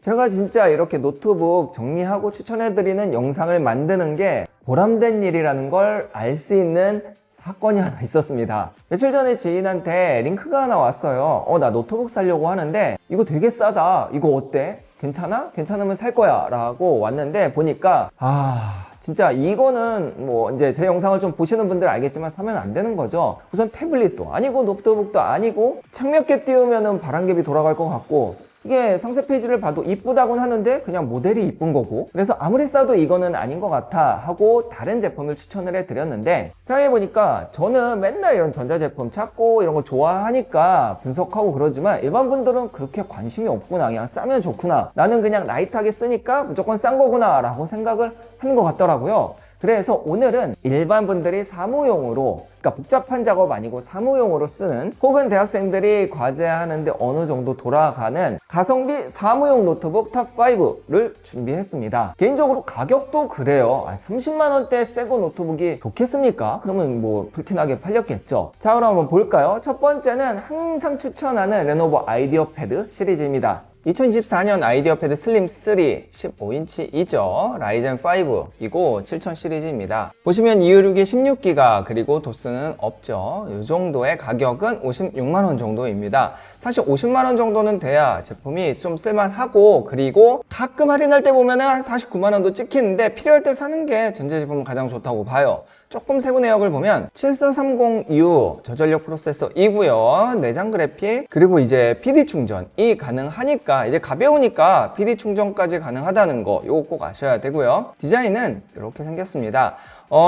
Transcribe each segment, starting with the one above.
제가 진짜 이렇게 노트북 정리하고 추천해드리는 영상을 만드는 게 보람된 일이라는 걸 알 수 있는 사건이 하나 있었습니다. 며칠 전에 지인한테 링크가 하나 왔어요. 나 노트북 사려고 하는데 이거 되게 싸다. 이거 어때? 괜찮아? 괜찮으면 살 거야 라고 왔는데 보니까 진짜 이거는 뭐 이제 제 영상을 좀 보시는 분들 알겠지만 사면 안 되는 거죠. 우선 태블릿도 아니고 노트북도 아니고 창 몇 개 띄우면은 바람개비 돌아갈 것 같고, 이게 상세 페이지를 봐도 이쁘다곤 하는데 그냥 모델이 이쁜 거고, 그래서 아무리 싸도 이거는 아닌 것 같아 하고 다른 제품을 추천을 해드렸는데, 생각해보니까 저는 맨날 이런 전자제품 찾고 이런 거 좋아하니까 분석하고 그러지만 일반 분들은 그렇게 관심이 없구나, 그냥 싸면 좋구나, 나는 그냥 라이트하게 쓰니까 무조건 싼 거구나 라고 생각을 하는 것 같더라고요. 그래서 오늘은 일반 분들이 사무용으로, 그러니까 복잡한 작업 아니고 사무용으로 쓰는, 혹은 대학생들이 과제하는데 어느 정도 돌아가는 가성비 사무용 노트북 탑5를 준비했습니다. 개인적으로 가격도 그래요. 30만원대 새거 노트북이 좋겠습니까? 그러면 뭐 불티나게 팔렸겠죠. 자, 그럼 한번 볼까요? 첫 번째는 항상 추천하는 레노버 아이디어 패드 시리즈입니다. 2024년 아이디어 패드 슬림 3 15인치이죠. 라이젠 5이고 7000 시리즈입니다. 보시면 256에 16기가 그리고 도스는 없죠. 이 정도의 가격은 56만원 정도입니다. 사실 50만원 정도는 돼야 제품이 좀 쓸만하고, 그리고 가끔 할인할 때 보면은 한 49만원도 찍히는데 필요할 때 사는 게 전자 제품은 가장 좋다고 봐요. 조금 세부 내역을 보면 7430U 저전력 프로세서이고요. 내장 그래픽, 그리고 이제 PD 충전이 가능하니까, 이제 가벼우니까 PD 충전까지 가능하다는 거 요거 꼭 아셔야 되고요. 디자인은 이렇게 생겼습니다.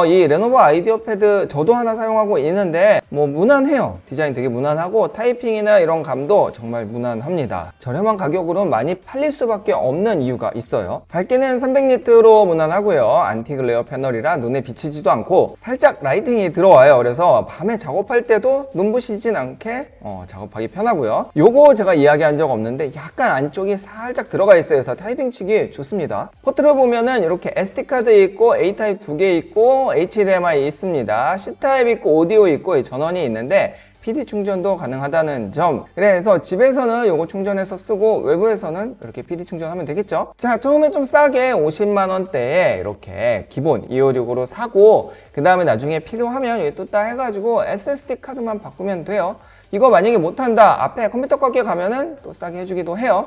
이 레노버 아이디어 패드 저도 하나 사용하고 있는데 뭐 무난해요. 디자인 되게 무난하고 타이핑이나 이런 감도 정말 무난합니다. 저렴한 가격으로 많이 팔릴 수밖에 없는 이유가 있어요. 밝기는 300니트로 무난하고요. 안티글레어 패널이라 눈에 비치지도 않고 살짝 라이팅이 들어와요. 그래서 밤에 작업할 때도 눈부시진 않게 작업하기 편하고요. 요거 제가 이야기한 적 없는데 약간 안쪽이 살짝 들어가 있어요. 그래서 타이핑 치기 좋습니다. 포트를 보면은 이렇게 SD카드 있고 A타입 2개 있고 HDMI 있습니다. C타입 있고 오디오 있고 전원이 있는데 PD 충전도 가능하다는 점. 그래서 집에서는 요거 충전해서 쓰고 외부에서는 이렇게 PD 충전하면 되겠죠. 자, 처음에 좀 싸게 50만원대에 이렇게 기본 256으로 사고, 그 다음에 나중에 필요하면 여기 또 따 해가지고 SSD 카드만 바꾸면 돼요. 이거 만약에 못한다, 앞에 컴퓨터 가게 가면은 또 싸게 해주기도 해요.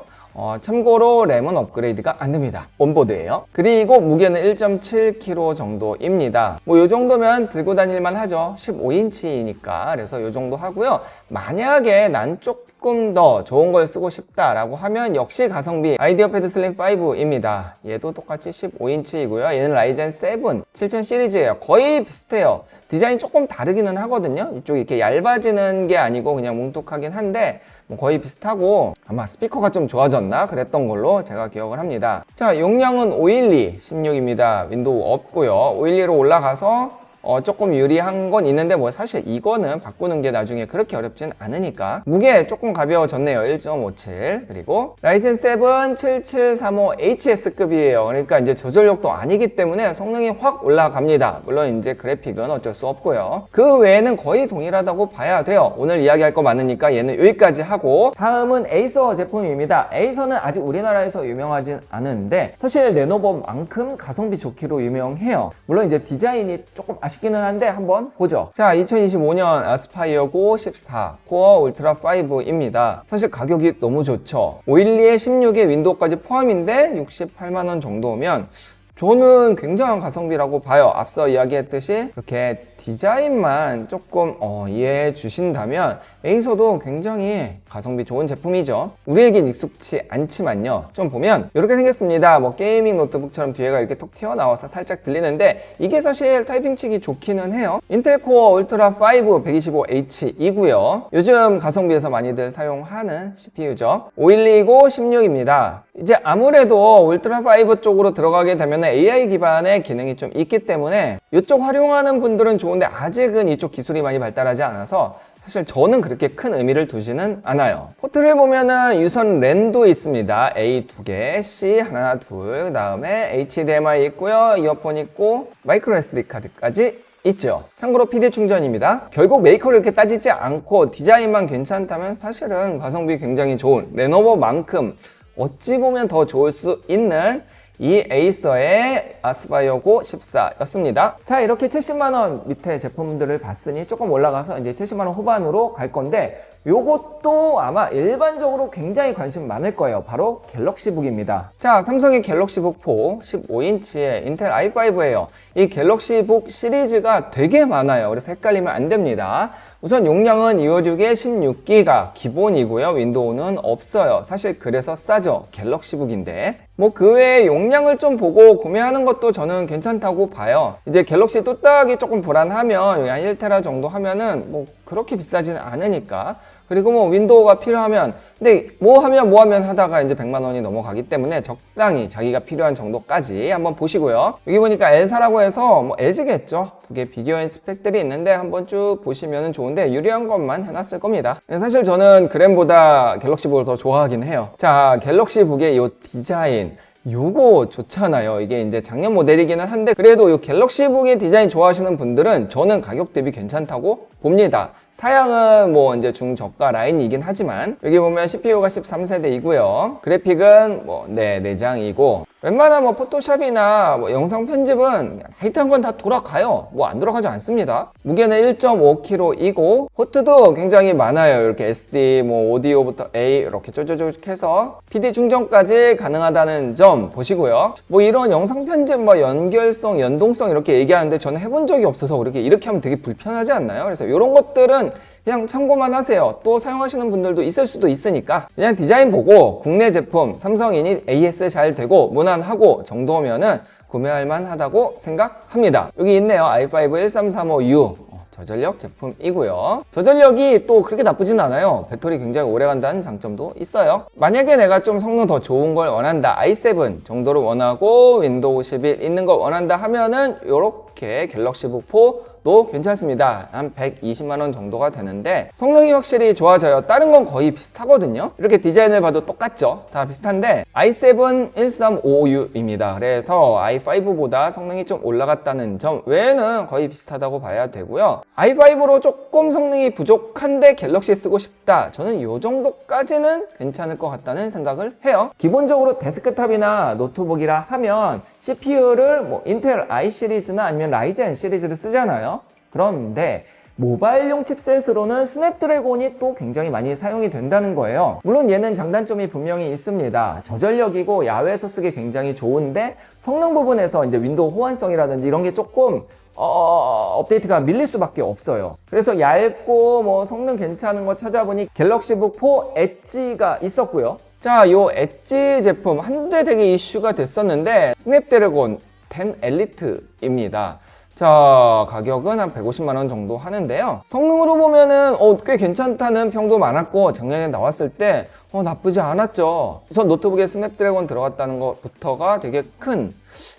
참고로 램은 업그레이드가 안 됩니다. 온보드예요. 그리고 무게는 1.7kg 정도입니다. 뭐 요 정도면 들고 다닐만 하죠. 15인치니까. 그래서 요 정도 하고요. 만약에 난 조금 더 좋은 걸 쓰고 싶다라고 하면 역시 가성비 아이디어 패드 슬림 5입니다. 얘도 똑같이 15인치이고요. 얘는 라이젠 7 7000 시리즈예요. 거의 비슷해요. 디자인 조금 다르기는 하거든요. 이쪽이 이렇게 얇아지는 게 아니고 그냥 뭉툭하긴 한데 뭐 거의 비슷하고, 아마 스피커가 좀 좋아졌나 그랬던 걸로 제가 기억을 합니다. 자, 용량은 512 16입니다. 윈도우 없고요. 512로 올라가서 조금 유리한 건 있는데 뭐 사실 이거는 바꾸는 게 나중에 그렇게 어렵진 않으니까. 무게 조금 가벼워졌네요. 1.57. 그리고 라이젠 7 7735HS급이에요. 그러니까 이제 저전력도 아니기 때문에 성능이 확 올라갑니다. 물론 이제 그래픽은 어쩔 수 없고요. 그 외에는 거의 동일하다고 봐야 돼요. 오늘 이야기할 거 많으니까 얘는 여기까지 하고, 다음은 에이서 제품입니다. 에이서는 아직 우리나라에서 유명하진 않은데 사실 레노버만큼 가성비 좋기로 유명해요. 물론 이제 디자인이 조금 아쉽기는 한데 한번 보죠. 자, 2025년 아스파이어고 14 코어 울트라 5입니다. 사실 가격이 너무 좋죠. 512에 16에 윈도우까지 포함인데 68만원 정도면 저는 굉장한 가성비라고 봐요. 앞서 이야기했듯이 이렇게 디자인만 조금 이해해 주신다면 에이서도 굉장히 가성비 좋은 제품이죠. 우리에겐 익숙치 않지만요. 좀 보면 이렇게 생겼습니다. 뭐 게이밍 노트북처럼 뒤에가 이렇게 톡 튀어나와서 살짝 들리는데 이게 사실 타이핑 치기 좋기는 해요. 인텔 코어 울트라 5 125H이고요. 요즘 가성비에서 많이들 사용하는 CPU죠. 512고 16입니다. 이제 아무래도 울트라 5 쪽으로 들어가게 되면 AI 기반의 기능이 좀 있기 때문에 이쪽 활용하는 분들은 좋은데 아직은 이쪽 기술이 많이 발달하지 않아서 사실 저는 그렇게 큰 의미를 두지는 않아요. 포트를 보면은 유선 랜도 있습니다. A 2개, C 하나, 둘, 그 다음에 HDMI 있고요. 이어폰 있고 마이크로 SD 카드까지 있죠. 참고로 PD 충전입니다. 결국 메이커를 이렇게 따지지 않고 디자인만 괜찮다면 사실은 가성비 굉장히 좋은 레노버만큼 어찌 보면 더 좋을 수 있는 이 에이서의 아스파이어 고 14였습니다. 자, 이렇게 70만원 밑에 제품들을 봤으니 조금 올라가서 이제 70만원 후반으로 갈 건데, 요것도 아마 일반적으로 굉장히 관심 많을 거예요. 바로 갤럭시북입니다. 자, 삼성의 갤럭시북 4 15인치의 인텔 i5예요. 이 갤럭시북 시리즈가 되게 많아요. 그래서 헷갈리면 안 됩니다. 우선 용량은 256에 16기가 기본이고요. 윈도우는 없어요. 사실 그래서 싸죠. 갤럭시북인데. 뭐 그 외에 용량을 좀 보고 구매하는 것도 저는 괜찮다고 봐요. 이제 갤럭시 뚜딱이 조금 불안하면 한 1테라 정도 하면은 뭐 그렇게 비싸지는 않으니까. 그리고 뭐 윈도우가 필요하면, 근데 뭐 하면 하다가 이제 100만 원이 넘어가기 때문에 적당히 자기가 필요한 정도까지 한번 보시고요. 여기 보니까 L사라고 해서 뭐 LG겠죠. 두 개 비교한 스펙들이 있는데 한번 쭉 보시면 좋은데 유리한 것만 해놨을 겁니다. 사실 저는 그램보다 갤럭시북을 더 좋아하긴 해요. 자, 갤럭시북의 이 디자인, 요거 좋잖아요. 이게 이제 작년 모델이기는 한데 그래도 이 갤럭시북의 디자인 좋아하시는 분들은 저는 가격 대비 괜찮다고 봅니다. 사양은 뭐 이제 중저가 라인이긴 하지만 여기 보면 CPU가 13세대이고요. 그래픽은 뭐 내장이고 웬만한 뭐 포토샵이나 뭐 영상 편집은 하이트한 건 다 돌아가요. 뭐 안 돌아가지 않습니다. 무게는 1.5kg이고 포트도 굉장히 많아요. 이렇게 SD, 뭐 오디오부터 A 이렇게 쪼쪼쪼 해서 PD 충전까지 가능하다는 점 보시고요. 뭐 이런 영상 편집 뭐 연결성, 연동성 이렇게 얘기하는데 저는 해본 적이 없어서 이렇게 하면 되게 불편하지 않나요? 그래서 이런 것들은 그냥 참고만 하세요. 또 사용하시는 분들도 있을 수도 있으니까 그냥 디자인 보고 국내 제품 삼성이니 AS 잘 되고 무난하고 정도면은 구매할 만하다고 생각합니다. 여기 있네요. i5 1335U 저전력 제품이고요. 저전력이 또 그렇게 나쁘진 않아요. 배터리 굉장히 오래 간다는 장점도 있어요. 만약에 내가 좀 성능 더 좋은 걸 원한다, i7 정도를 원하고 윈도우 11 있는 걸 원한다 하면은 이렇게 갤럭시북 4도 괜찮습니다. 한 120만원 정도가 되는데 성능이 확실히 좋아져요. 다른 건 거의 비슷하거든요. 이렇게 디자인을 봐도 똑같죠. 다 비슷한데 i7 1355U입니다. 그래서 i5보다 성능이 좀 올라갔다는 점 외에는 거의 비슷하다고 봐야 되고요. i5로 조금 성능이 부족한데 갤럭시 쓰고 싶다. 저는 이 정도까지는 괜찮을 것 같다는 생각을 해요. 기본적으로 데스크탑이나 노트북이라 하면 CPU를 뭐 인텔 i 시리즈나 아니면 라이젠 시리즈를 쓰잖아요. 그런데 모바일용 칩셋으로는 스냅드래곤이 또 굉장히 많이 사용이 된다는 거예요. 물론 얘는 장단점이 분명히 있습니다. 저전력이고 야외에서 쓰기 굉장히 좋은데 성능 부분에서 이제 윈도우 호환성이라든지 이런 게 조금 업데이트가 밀릴 수밖에 없어요. 그래서 얇고 뭐 성능 괜찮은 거 찾아보니 갤럭시북 4 엣지가 있었고요. 자, 요 엣지 제품 한때 되게 이슈가 됐었는데 스냅드래곤 10 엘리트입니다. 자, 가격은 한 150만원 정도 하는데요. 성능으로 보면은 꽤 괜찮다는 평도 많았고 작년에 나왔을 때 나쁘지 않았죠. 우선 노트북에 스냅드래곤 들어갔다는 것부터가 되게 큰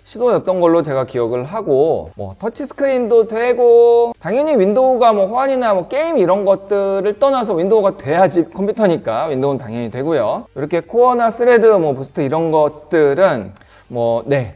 시도였던 걸로 제가 기억을 하고 뭐 터치스크린도 되고 당연히 윈도우가 뭐 호환이나 뭐 게임 이런 것들을 떠나서 윈도우가 돼야지 컴퓨터니까 윈도우는 당연히 되고요. 이렇게 코어나 스레드 뭐 부스트 이런 것들은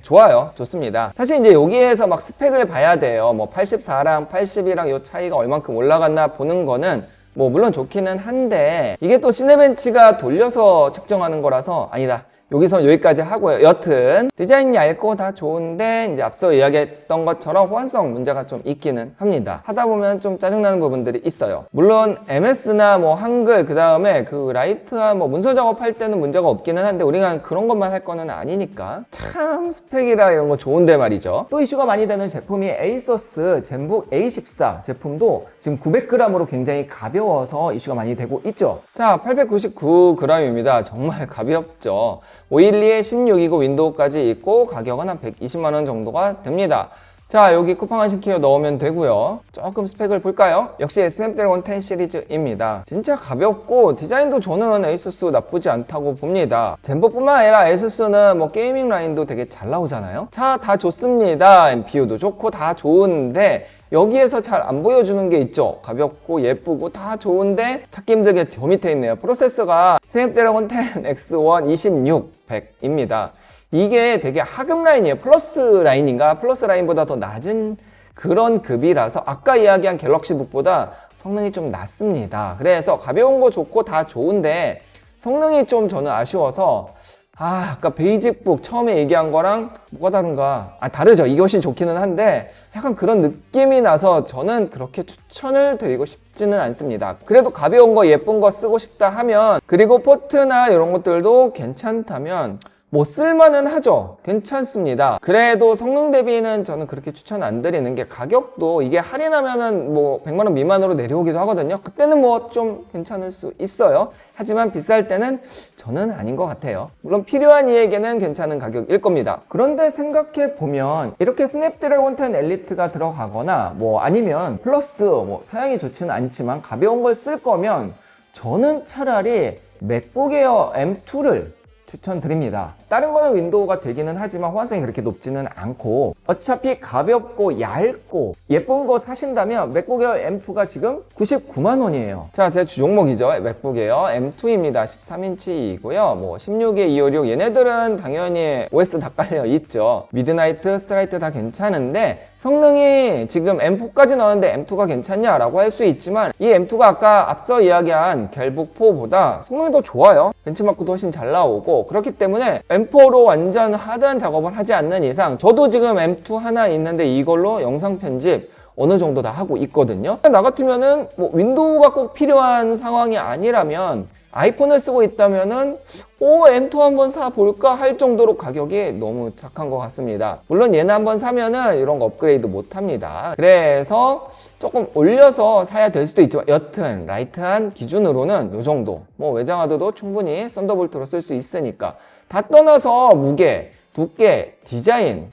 좋아요. 좋습니다. 사실 이제 여기에서 막 스펙을 봐야 돼요. 뭐 84랑 80이랑 요 차이가 얼만큼 올라갔나 보는 거는 뭐 물론 좋기는 한데 이게 또 시네벤치가 돌려서 측정하는 거라서 아니다. 여기서 여기까지 하고요. 여튼 디자인이 얇고 다 좋은데 이제 앞서 이야기했던 것처럼 호환성 문제가 좀 있기는 합니다. 하다 보면 좀 짜증나는 부분들이 있어요. 물론 MS나 뭐 한글 그 다음에 그 라이트와 뭐 문서 작업할 때는 문제가 없기는 한데 우리가 그런 것만 할 거는 아니니까 참 스펙이라 이런 거 좋은데 말이죠. 또 이슈가 많이 되는 제품이 에이서스 젠북 A14 제품도 지금 900g으로 굉장히 가벼워서 이슈가 많이 되고 있죠. 자, 899g입니다. 정말 가볍죠. 512에 16이고 윈도우까지 있고 가격은 한 120만원 정도가 됩니다. 자, 여기 쿠팡 한신케어 넣으면 되고요. 조금 스펙을 볼까요? 역시 스냅드래곤 10 시리즈입니다. 진짜 가볍고 디자인도 저는 에이수스 나쁘지 않다고 봅니다. 젠보뿐만 아니라 에이수스는 뭐 게이밍 라인도 되게 잘 나오잖아요. 자, 다 좋습니다. NPU도 좋고 다 좋은데 여기에서 잘 안 보여주는 게 있죠. 가볍고 예쁘고 다 좋은데 찾기 힘들게 저 밑에 있네요. 프로세서가 스냅드래곤 10 X1 2600입니다. 이게 되게 하급 라인이에요. 플러스 라인인가? 플러스 라인보다 더 낮은 그런 급이라서 아까 이야기한 갤럭시북보다 성능이 좀 낮습니다. 그래서 가벼운 거 좋고 다 좋은데 성능이 좀 저는 아쉬워서 아까 베이직북 처음에 얘기한 거랑 뭐가 다른가? 다르죠. 이게 훨씬 좋기는 한데 약간 그런 느낌이 나서 저는 그렇게 추천을 드리고 싶지는 않습니다. 그래도 가벼운 거 예쁜 거 쓰고 싶다 하면, 그리고 포트나 이런 것들도 괜찮다면 뭐 쓸만은 하죠. 괜찮습니다. 그래도 성능 대비는 저는 그렇게 추천 안 드리는 게, 가격도 이게 할인하면은 뭐 100만 원 미만으로 내려오기도 하거든요. 그때는 뭐 좀 괜찮을 수 있어요. 하지만 비쌀 때는 저는 아닌 것 같아요. 물론 필요한 이에게는 괜찮은 가격일 겁니다. 그런데 생각해 보면 이렇게 스냅드래곤 10 엘리트가 들어가거나 뭐 아니면 플러스 뭐 사양이 좋지는 않지만 가벼운 걸 쓸 거면 저는 차라리 맥북 에어 M2를 추천드립니다. 다른 거는 윈도우가 되기는 하지만 호환성이 그렇게 높지는 않고, 어차피 가볍고 얇고 예쁜 거 사신다면 맥북 에어 M2가 지금 99만 원이에요. 자, 제 주종목이죠. 맥북 에어 M2입니다. 13인치이고요. 뭐 16에 256 얘네들은 당연히 OS 다 깔려 있죠. 미드나이트, 스트라이트 다 괜찮은데 성능이 지금 M4까지 나왔는데 M2가 괜찮냐라고 할 수 있지만, 이 M2가 아까 앞서 이야기한 갤북4보다 성능이 더 좋아요. 벤치마크도 훨씬 잘 나오고, 그렇기 때문에 M4로 완전 하드한 작업을 하지 않는 이상, 저도 지금 M2 하나 있는데 이걸로 영상 편집 어느 정도 다 하고 있거든요. 나 같으면은 뭐 윈도우가 꼭 필요한 상황이 아니라면, 아이폰을 쓰고 있다면은 M2 한번 사볼까 할 정도로 가격이 너무 착한 것 같습니다. 물론 얘는 한번 사면은 이런 거 업그레이드 못 합니다. 그래서 조금 올려서 사야 될 수도 있지만, 여튼 라이트한 기준으로는 이 정도, 뭐 외장하드도 충분히 썬더볼트로 쓸 수 있으니까. 다 떠나서 무게, 두께, 디자인,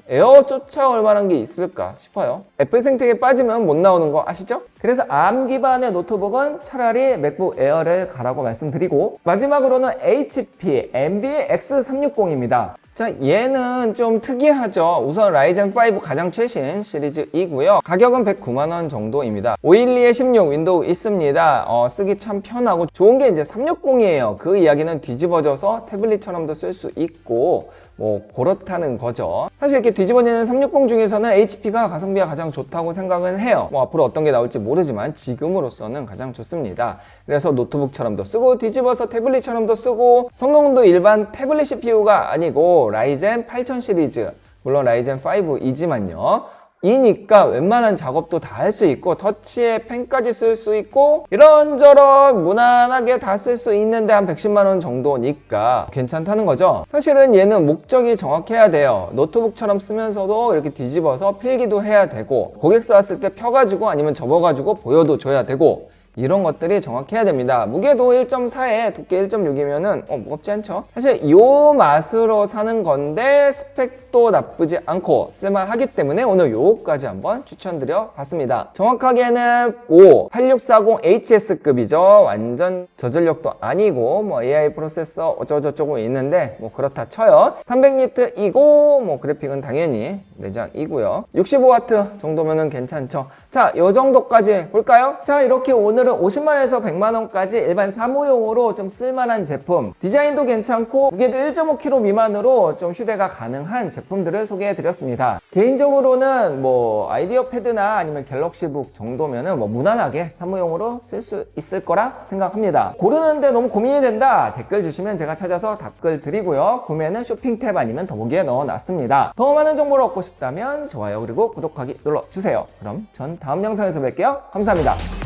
에어 쫓아올 만한 게 있을까 싶어요. 애플 생태계에 빠지면 못 나오는 거 아시죠? 그래서 ARM 기반의 노트북은 차라리 맥북 에어를 가라고 말씀드리고, 마지막으로는 HP MBX360입니다. 자, 얘는 좀 특이하죠. 우선 라이젠 5 가장 최신 시리즈이고요. 가격은 109만 원 정도입니다. 512에 16 윈도우 있습니다. 쓰기 참 편하고 좋은 게 이제 360이에요. 그 이야기는 뒤집어져서 태블릿처럼도 쓸 수 있고 뭐 그렇다는 거죠. 사실 이렇게 뒤집어지는 360 중에서는 HP가 가성비가 가장 좋다고 생각은 해요. 뭐 앞으로 어떤 게 나올지 모르지만 지금으로서는 가장 좋습니다. 그래서 노트북처럼도 쓰고 뒤집어서 태블릿처럼도 쓰고, 성능도 일반 태블릿 CPU가 아니고 라이젠 8000 시리즈, 물론 라이젠 5이지만요. 이니까 웬만한 작업도 다 할 수 있고, 터치에 펜까지 쓸 수 있고, 이런저런 무난하게 다 쓸 수 있는데 한 110만 원 정도니까 괜찮다는 거죠. 사실은 얘는 목적이 정확해야 돼요. 노트북처럼 쓰면서도 이렇게 뒤집어서 필기도 해야 되고, 고객사 왔을 때 펴가지고 아니면 접어가지고 보여도 줘야 되고, 이런 것들이 정확해야 됩니다. 무게도 1.4에 두께 1.6이면은 무겁지 않죠? 사실 이 맛으로 사는 건데 스펙도 나쁘지 않고 쓸만하기 때문에 오늘 요거까지 한번 추천드려 봤습니다. 정확하게는 8640HS급이죠. 완전 저전력도 아니고 뭐 AI 프로세서 어쩌고저쩌고 있는데 뭐 그렇다 쳐요. 300니트이고 뭐 그래픽은 당연히 내장이고요. 65W 정도면은 괜찮죠. 자, 요 정도까지 볼까요? 자, 이렇게 오늘은 50만원에서 100만원까지 일반 사무용으로 좀 쓸만한 제품, 디자인도 괜찮고 무게도 1.5kg 미만으로 좀 휴대가 가능한 제품들을 소개해 드렸습니다. 개인적으로는 뭐 아이디어 패드나 아니면 갤럭시북 정도면은 뭐 무난하게 사무용으로 쓸 수 있을 거라 생각합니다. 고르는데 너무 고민이 된다, 댓글 주시면 제가 찾아서 답글 드리고요. 구매는 쇼핑 탭 아니면 더보기에 넣어놨습니다. 더 많은 정보를 얻고 싶다면 좋아요 그리고 구독하기 눌러주세요. 그럼 전 다음 영상에서 뵐게요. 감사합니다.